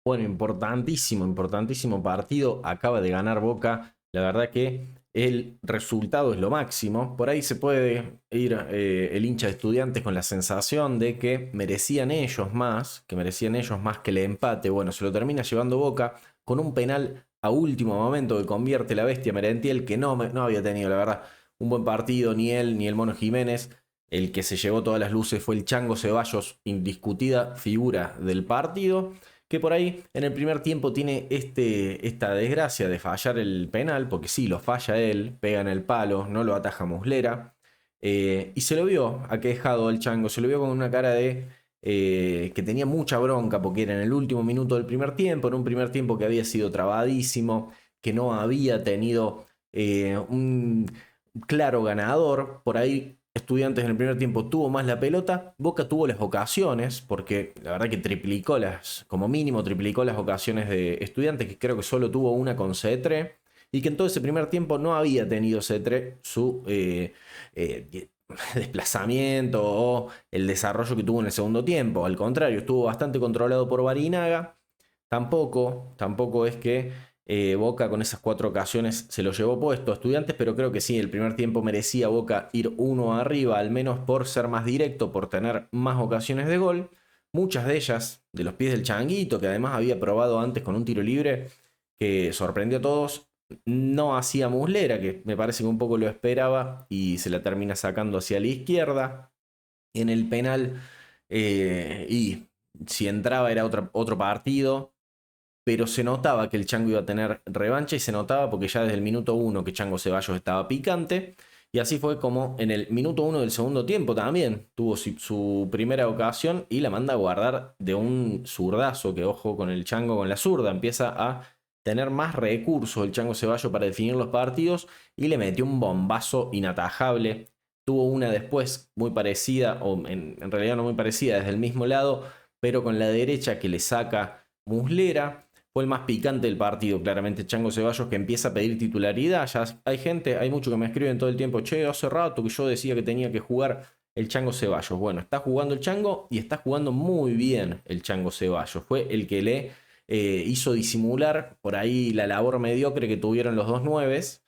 Bueno, importantísimo, importantísimo partido. Acaba de ganar Boca. La verdad que el resultado es lo máximo. Por ahí se puede ir el hincha de Estudiantes con la sensación de que merecían ellos más, que el empate. Bueno, se lo termina llevando Boca con un penal a último momento que convierte la bestia Merentiel, que no había tenido, la verdad, un buen partido, ni él ni el Mono Jiménez. El que se llevó todas las luces fue el Chango Ceballos, indiscutida figura del partido, que por ahí en el primer tiempo tiene esta desgracia de fallar el penal, porque sí, lo falla él, pega en el palo, no lo ataja Muslera, y se lo vio aquejado el Chango, se lo vio con una cara de que tenía mucha bronca, porque era en el último minuto del primer tiempo, en un primer tiempo que había sido trabadísimo, que no había tenido un claro ganador, por ahí Estudiantes en el primer tiempo tuvo más la pelota, Boca tuvo las ocasiones, porque la verdad que como mínimo triplicó las ocasiones de Estudiantes, que creo que solo tuvo una con Cetre, y que en todo ese primer tiempo no había tenido Cetre su desplazamiento o el desarrollo que tuvo en el segundo tiempo. Al contrario, estuvo bastante controlado por Barinaga. Tampoco es que Boca con esas 4 ocasiones se lo llevó puesto a Estudiantes, pero creo que sí, el primer tiempo merecía Boca ir uno arriba, al menos por ser más directo, por tener más ocasiones de gol. Muchas de ellas de los pies del Changuito, que además había probado antes con un tiro libre que sorprendió a todos. No hacía Muslera, que me parece que un poco lo esperaba y se la termina sacando hacia la izquierda. En el penal, y si entraba era otro partido, pero se notaba que el Chango iba a tener revancha y se notaba porque ya desde el minuto uno que Chango Ceballos estaba picante. Y así fue como en el minuto uno del segundo tiempo también tuvo su primera ocasión y la manda a guardar de un zurdazo, que ojo con el Chango con la zurda, empieza a tener más recursos el Chango Ceballos para definir los partidos y le metió un bombazo inatajable. Tuvo una después muy parecida, o en realidad no muy parecida, desde el mismo lado, pero con la derecha que le saca Muslera. Fue el más picante del partido, claramente Chango Ceballos, que empieza a pedir titularidad. Ya hay mucho que me escriben todo el tiempo, che, hace rato que yo decía que tenía que jugar el Chango Ceballos. Bueno, está jugando el Chango y está jugando muy bien el Chango Ceballos. Fue el que le hizo disimular por ahí la labor mediocre que tuvieron los dos nueves.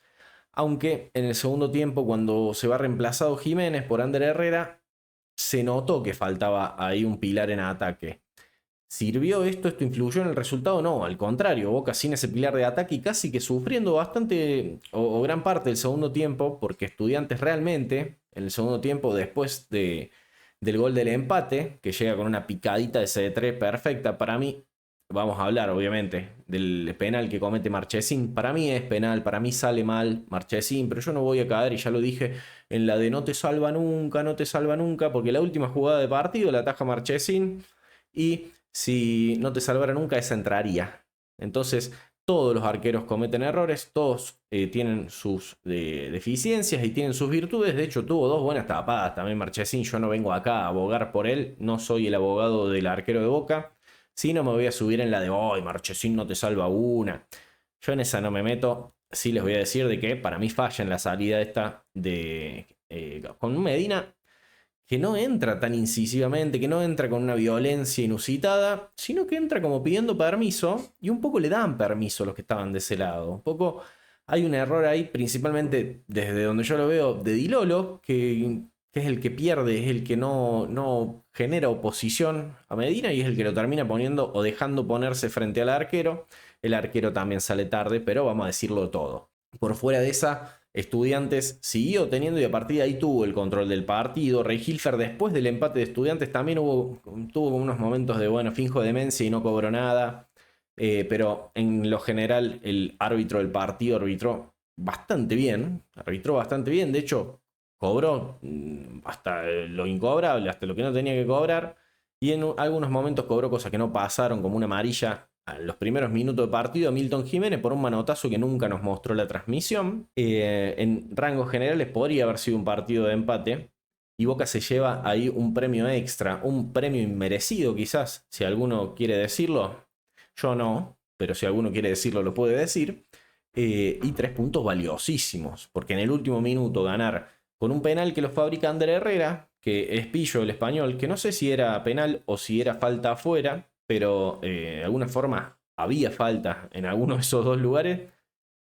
Aunque en el segundo tiempo, cuando se va reemplazado Jiménez por Ander Herrera, se notó que faltaba ahí un pilar en ataque. ¿Sirvió esto? ¿Esto influyó en el resultado? No, al contrario, Boca sin ese pilar de ataque y casi que sufriendo bastante o gran parte del segundo tiempo, porque Estudiantes realmente, en el segundo tiempo, del gol del empate, que llega con una picadita de CD3 perfecta, para mí, vamos a hablar obviamente del penal que comete Marchesín, para mí es penal, para mí sale mal Marchesín, pero yo no voy a caer, y ya lo dije, en la de no te salva nunca, no te salva nunca, porque la última jugada de partido la ataja Marchesín y si no te salvara nunca, esa entraría. Entonces, todos los arqueros cometen errores, todos tienen sus deficiencias y tienen sus virtudes. De hecho, tuvo dos buenas tapadas también Marchesín. Yo no vengo acá a abogar por él, no soy el abogado del arquero de Boca. Si no me voy a subir en la de, hoy Marchesín no te salva una. Yo en esa no me meto. Sí les voy a decir de que para mí falla en la salida esta con Medina, que no entra tan incisivamente, que no entra con una violencia inusitada, sino que entra como pidiendo permiso y un poco le dan permiso a los que estaban de ese lado. Un poco hay un error ahí, principalmente desde donde yo lo veo, de Dilolo, que es el que pierde, es el que no genera oposición a Medina y es el que lo termina poniendo o dejando ponerse frente al arquero. El arquero también sale tarde, pero vamos a decirlo todo. Por fuera de esa, Estudiantes siguió teniendo y a partir de ahí tuvo el control del partido. Rey Hilfer, después del empate de Estudiantes, también tuvo unos momentos de, bueno, finjo demencia y no cobró nada. Pero en lo general, el árbitro del partido arbitró bastante bien. Arbitró bastante bien. De hecho, cobró hasta lo incobrable, hasta lo que no tenía que cobrar. Y en algunos momentos cobró cosas que no pasaron, como una amarilla a los primeros minutos de partido a Milton Jiménez por un manotazo que nunca nos mostró la transmisión. En rangos generales podría haber sido un partido de empate y Boca se lleva ahí un premio extra, un premio inmerecido quizás, si alguno quiere decirlo. Yo no, pero si alguno quiere decirlo lo puede decir. Y 3 puntos valiosísimos, porque en el último minuto ganar con un penal que lo fabrica Ander Herrera, que es pillo el español, que no sé si era penal o si era falta afuera, pero de alguna forma había falta en alguno de esos dos lugares.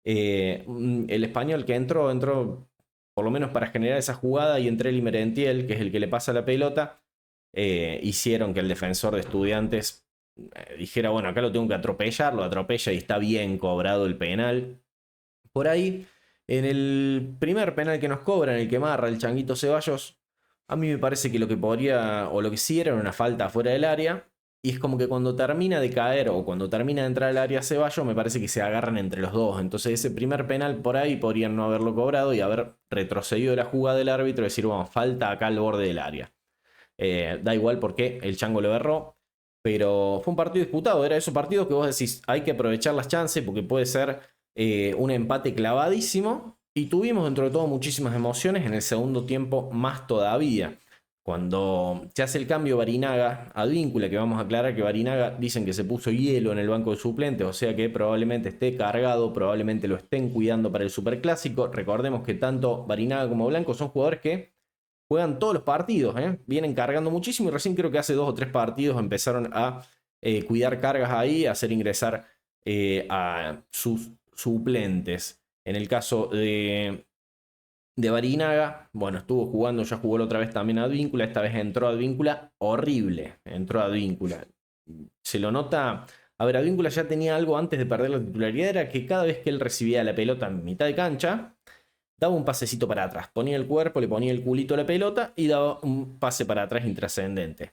El español que entró por lo menos para generar esa jugada, y entre él y Merentiel, que es el que le pasa la pelota, hicieron que el defensor de Estudiantes dijera, bueno, acá lo tengo que atropellar, lo atropella y está bien cobrado el penal. Por ahí, en el primer penal que nos cobran, el que marra el Changuito Ceballos, a mí me parece que lo que podría, o lo que sí era una falta fuera del área, y es como que cuando termina de caer o cuando termina de entrar al área Ceballos, me parece que se agarran entre los dos. Entonces ese primer penal por ahí podrían no haberlo cobrado y haber retrocedido la jugada del árbitro y decir, bueno, falta acá al borde del área. Da igual porque el Chango lo erró, pero fue un partido disputado. Era de esos partidos que vos decís, hay que aprovechar las chances porque puede ser un empate clavadísimo. Y tuvimos dentro de todo muchísimas emociones en el segundo tiempo, más todavía. Cuando se hace el cambio Barinaga a Advíncula, que vamos a aclarar que Barinaga dicen que se puso hielo en el banco de suplentes, o sea que probablemente esté cargado, probablemente lo estén cuidando para el Superclásico. Recordemos que tanto Barinaga como Blanco son jugadores que juegan todos los partidos, vienen cargando muchísimo y recién creo que hace 2 o 3 partidos empezaron a cuidar cargas ahí, a hacer ingresar a sus suplentes. En el caso de Barinaga, bueno, estuvo jugando, ya jugó la otra vez también a Advíncula, esta vez entró a Advíncula, horrible, entró a Advíncula. Se lo nota, a ver, Advíncula ya tenía algo antes de perder la titularidad, era que cada vez que él recibía la pelota en mitad de cancha, daba un pasecito para atrás, ponía el cuerpo, le ponía el culito a la pelota y daba un pase para atrás intrascendente.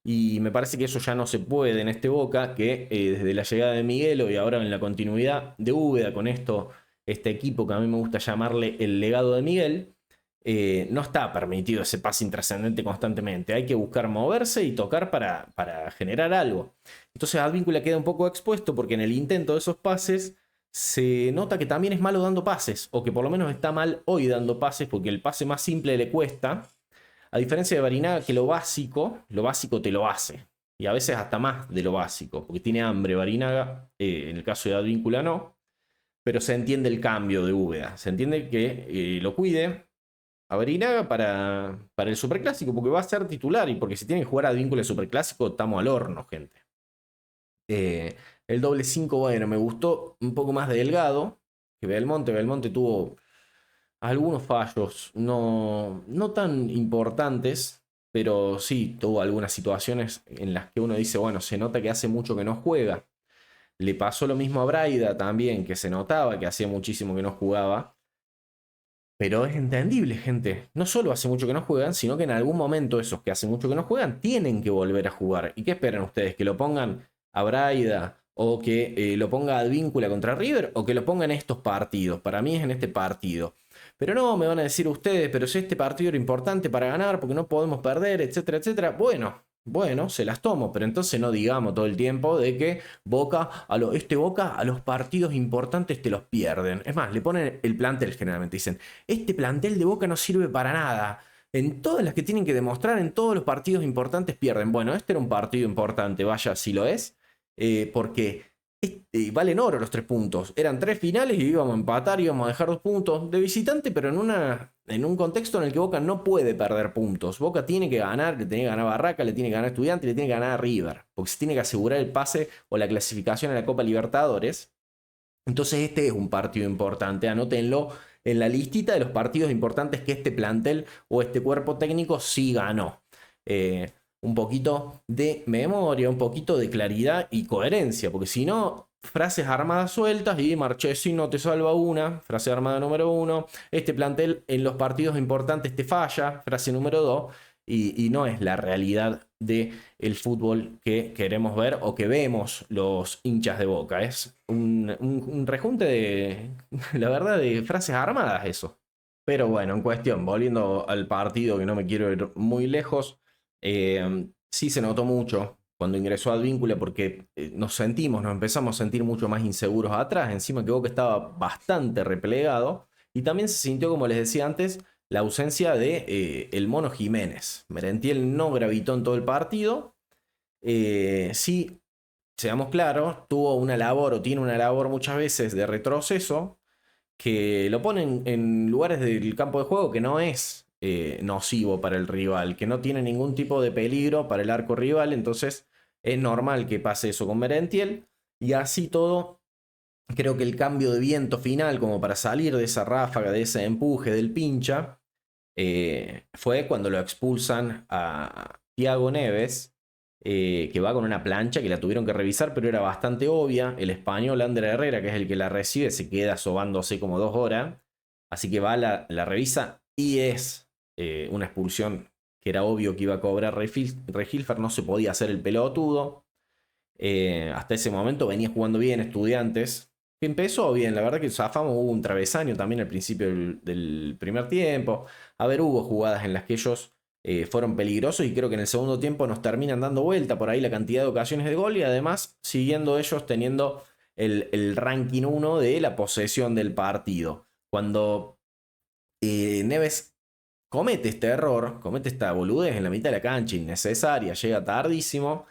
Y me parece que eso ya no se puede en este Boca, que desde la llegada de Miguelo y ahora en la continuidad de Úbeda con esto, este equipo que a mí me gusta llamarle el legado de Miguel, no está permitido ese pase intrascendente constantemente. Hay que buscar moverse y tocar para generar algo. Entonces Advíncula queda un poco expuesto porque en el intento de esos pases se nota que también es malo dando pases, o que por lo menos está mal hoy dando pases, porque el pase más simple le cuesta, a diferencia de Barinaga, que lo básico te lo hace, y a veces hasta más de lo básico, porque tiene hambre Barinaga, en el caso de Advíncula no, pero se entiende el cambio de Úbeda, se entiende que lo cuide a Barinaga para el Superclásico, porque va a ser titular, y porque si tiene que jugar a Advíncula el Superclásico, estamos al horno, gente. El doble 5, bueno, me gustó un poco más de Delgado que Belmonte. Belmonte tuvo algunos fallos, no tan importantes, pero sí tuvo algunas situaciones en las que uno dice, bueno, se nota que hace mucho que no juega. Le pasó lo mismo a Braida también, que se notaba que hacía muchísimo que no jugaba. Pero es entendible, gente. No solo hace mucho que no juegan, sino que en algún momento esos que hace mucho que no juegan tienen que volver a jugar. ¿Y qué esperan ustedes? ¿Que lo pongan a Braida o que lo ponga Advíncula contra River o que lo pongan en estos partidos? Para mí es en este partido. Pero no, me van a decir ustedes, pero si este partido era importante para ganar porque no podemos perder, etcétera, etcétera. Bueno, se las tomo, pero entonces no digamos todo el tiempo de que este Boca a los partidos importantes te los pierden. Es más, le ponen el plantel generalmente, dicen, este plantel de Boca no sirve para nada. En todas las que tienen que demostrar, en todos los partidos importantes pierden. Bueno, este era un partido importante, vaya si lo es, porque valen oro los 3 puntos. Eran 3 finales y íbamos a empatar, íbamos a dejar 2 puntos de visitante, pero en un contexto en el que Boca no puede perder puntos. Boca tiene que ganar, le tiene que ganar a Barraca, le tiene que ganar a Estudiantes, le tiene que ganar a River, porque se tiene que asegurar el pase o la clasificación a la Copa Libertadores. Entonces este es un partido importante, anótenlo en la listita de los partidos importantes que este plantel o este cuerpo técnico sí ganó. Un poquito de memoria, un poquito de claridad y coherencia, porque si no, frases armadas sueltas y Marchesi no te salva una, frase armada número 1, este plantel en los partidos importantes te falla, frase número 2, y no es la realidad del fútbol que queremos ver o que vemos los hinchas de Boca. Es un rejunte de, la verdad, de frases armadas eso. Pero bueno, en cuestión, volviendo al partido, que no me quiero ir muy lejos, sí se notó mucho cuando ingresó Advíncula porque nos empezamos a sentir mucho más inseguros atrás, encima que Boca estaba bastante replegado, y también se sintió, como les decía antes, la ausencia de el Mono Jiménez. Merentiel no gravitó en todo el partido. Sí, seamos claros, tuvo una labor o tiene una labor muchas veces de retroceso que lo ponen en lugares del campo de juego que no es nocivo para el rival, que no tiene ningún tipo de peligro para el arco rival, entonces Es normal que pase eso con Merentiel. Y así todo, creo que el cambio de viento final, como para salir de esa ráfaga, de ese empuje del pincha, fue cuando lo expulsan a Thiago Neves, que va con una plancha que la tuvieron que revisar, pero era bastante obvia. El español Ander Herrera, que es el que la recibe, se queda sobándose como 2 horas. Así que va, la revisa y es una expulsión que era obvio que iba a cobrar Regilfer, no se podía hacer el pelotudo. Hasta ese momento venía jugando bien Estudiantes, que empezó bien, la verdad que zafamos, hubo un travesaño también al principio del primer tiempo. A ver, hubo jugadas en las que ellos fueron peligrosos y creo que en el segundo tiempo nos terminan dando vuelta por ahí la cantidad de ocasiones de gol y además siguiendo ellos teniendo el ranking 1 de la posesión del partido. Cuando Neves comete este error, comete esta boludez en la mitad de la cancha innecesaria, llega tardísimo,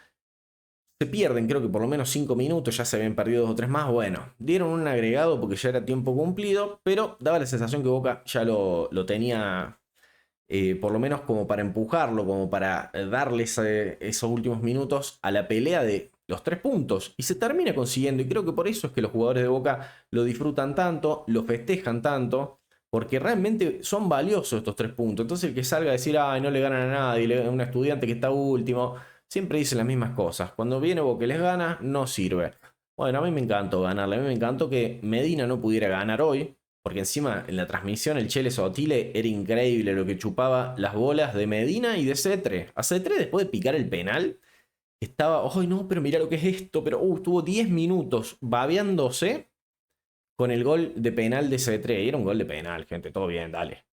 se pierden creo que por lo menos 5 minutos, ya se habían perdido 2 o 3 más, bueno, dieron un agregado porque ya era tiempo cumplido, pero daba la sensación que Boca ya lo tenía por lo menos como para empujarlo, como para darle esos últimos minutos a la pelea de los 3 puntos. Y se termina consiguiendo. Y creo que por eso es que los jugadores de Boca lo disfrutan tanto, lo festejan tanto, porque realmente son valiosos estos 3 puntos. Entonces el que salga a decir, ay, no le ganan a nadie, un estudiante que está último, siempre dice las mismas cosas. Cuando viene Boca y les gana, no sirve. Bueno, a mí me encantó ganarle. A mí me encantó que Medina no pudiera ganar hoy. Porque encima en la transmisión el Chele Sotile era increíble lo que chupaba las bolas de Medina y de Cetre. A Cetre después de picar el penal, estaba, ¡ay no! Pero mira lo que es esto. Pero estuvo 10 minutos babeándose con el gol de penal de Cetre. Y era un gol de penal, gente. Todo bien, dale.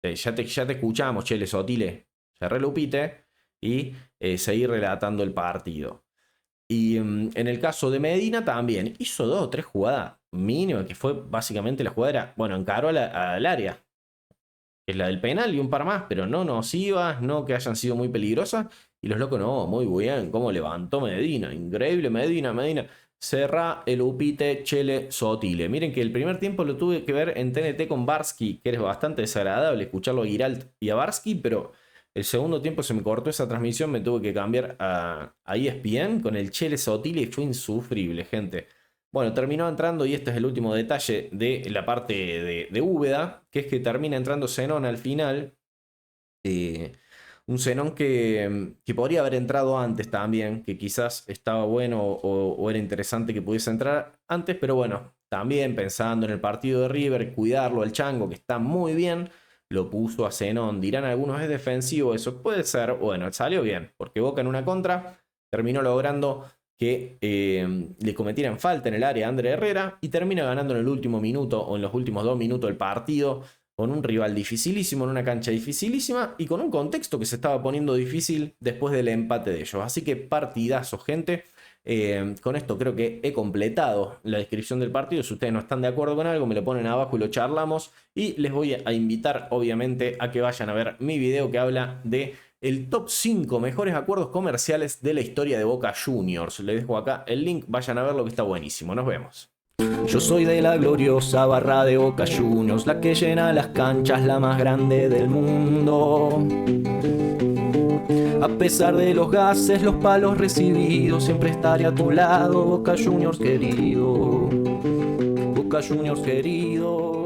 Ya te escuchamos, Chele Sotile. Cerré Lupite y seguí relatando el partido. Y en el caso de Medina también hizo 2 o 3 jugadas mínimas, que fue básicamente la jugada, bueno, encaró al área, que es la del penal y un par más, pero no nocivas, no que hayan sido muy peligrosas. Y los locos, no, muy bien, cómo levantó Medina, increíble Medina. Cerra el Upite Chele Sotile. Miren que el primer tiempo lo tuve que ver en TNT con Barsky, que es bastante desagradable escucharlo a Giralt y a Barsky, pero el segundo tiempo se me cortó esa transmisión, me tuve que cambiar a ESPN con el Chele Sotile y fue insufrible, gente. Bueno, terminó entrando, y este es el último detalle de la parte de Úbeda, que es que termina entrando Zenón al final. Un Zenón que podría haber entrado antes también, que quizás estaba bueno o era interesante que pudiese entrar antes, pero bueno, también pensando en el partido de River, cuidarlo al Chango, que está muy bien, lo puso a Zenón. Dirán algunos, es defensivo, eso puede ser. Bueno, salió bien, porque Boca en una contra terminó logrando que le cometieran falta en el área a Ander Herrera y termina ganando en el último minuto o en los últimos 2 minutos del partido con un rival dificilísimo, en una cancha dificilísima y con un contexto que se estaba poniendo difícil después del empate de ellos. Así que partidazo, gente. Con esto creo que he completado la descripción del partido. Si ustedes no están de acuerdo con algo, me lo ponen abajo y lo charlamos. Y les voy a invitar, obviamente, a que vayan a ver mi video que habla de el top 5 mejores acuerdos comerciales de la historia de Boca Juniors. Les dejo acá el link, vayan a verlo que está buenísimo. Nos vemos. Yo soy de la gloriosa barra de Boca Juniors, la que llena las canchas, la más grande del mundo. A pesar de los gases, los palos recibidos, siempre estaré a tu lado, Boca Juniors querido. Boca Juniors querido.